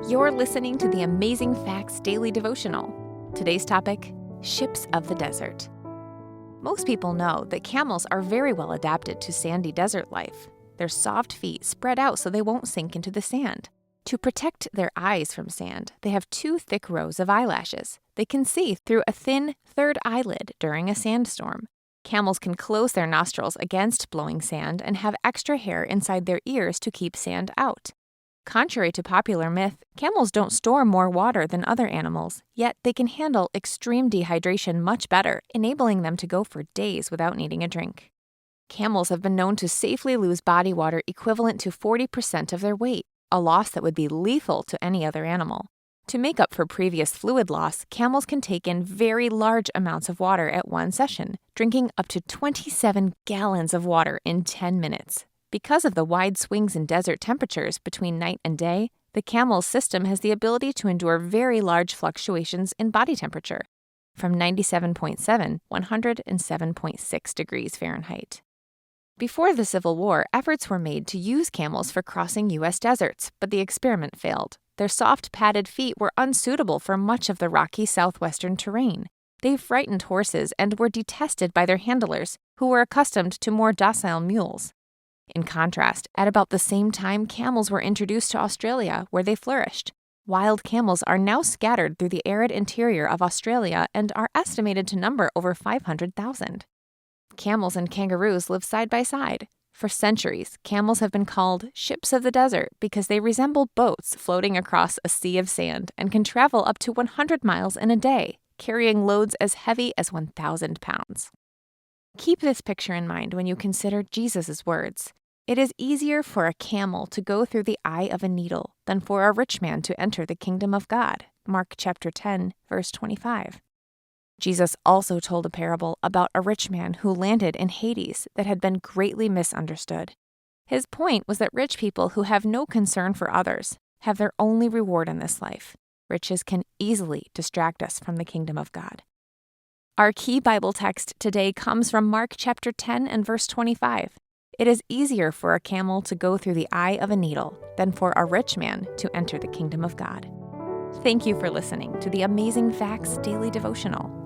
You're listening to the Amazing Facts Daily Devotional. Today's topic, ships of the desert. Most people know that camels are very well adapted to sandy desert life. Their soft feet spread out so they won't sink into the sand. To protect their eyes from sand, they have 2 thick rows of eyelashes. They can see through a thin third eyelid during a sandstorm. Camels can close their nostrils against blowing sand and have extra hair inside their ears to keep sand out. Contrary to popular myth, camels don't store more water than other animals, yet they can handle extreme dehydration much better, enabling them to go for days without needing a drink. Camels have been known to safely lose body water equivalent to 40% of their weight, a loss that would be lethal to any other animal. To make up for previous fluid loss, camels can take in very large amounts of water at one session, drinking up to 27 gallons of water in 10 minutes. Because of the wide swings in desert temperatures between night and day, the camel's system has the ability to endure very large fluctuations in body temperature, from 97.7 to 107.6 degrees Fahrenheit. Before the Civil War, efforts were made to use camels for crossing U.S. deserts, but the experiment failed. Their soft, padded feet were unsuitable for much of the rocky southwestern terrain. They frightened horses and were detested by their handlers, who were accustomed to more docile mules. In contrast, at about the same time, camels were introduced to Australia, where they flourished. Wild camels are now scattered through the arid interior of Australia and are estimated to number over 500,000. Camels and kangaroos live side by side. For centuries, camels have been called ships of the desert because they resemble boats floating across a sea of sand and can travel up to 100 miles in a day, carrying loads as heavy as 1,000 pounds. Keep this picture in mind when you consider Jesus' words. It is easier for a camel to go through the eye of a needle than for a rich man to enter the kingdom of God. Mark chapter 10, verse 25. Jesus also told a parable about a rich man who landed in Hades that had been greatly misunderstood. His point was that rich people who have no concern for others have their only reward in this life. Riches can easily distract us from the kingdom of God. Our key Bible text today comes from Mark chapter 10 and verse 25. It is easier for a camel to go through the eye of a needle than for a rich man to enter the kingdom of God. Thank you for listening to the Amazing Facts Daily Devotional.